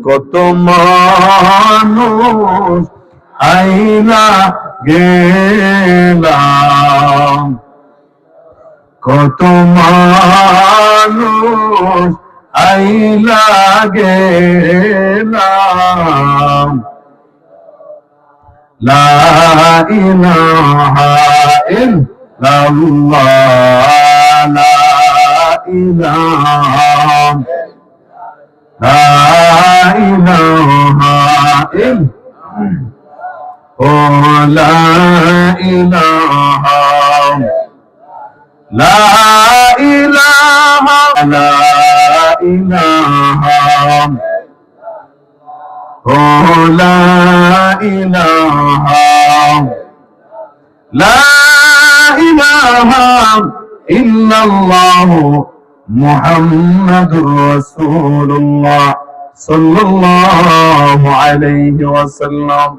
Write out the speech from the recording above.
কত মানুষ আইলা গেলাম, কত মানুষ আইলা গেলাম, লা ইলাহা ইল্লাল্লাহ, লা ইলাহা, লা ইলাহা ইল্লাল্লাহ, লা ইলাহা, লা ইলাহা, লা ইলাহা, লা ইলাহা, লা ইলাহা ইল্লাল্লাহ মুহাম্মাদুর রাসূলুল্লাহ সাল্লাল্লাহু আলাইহি ওয়াসাল্লাম।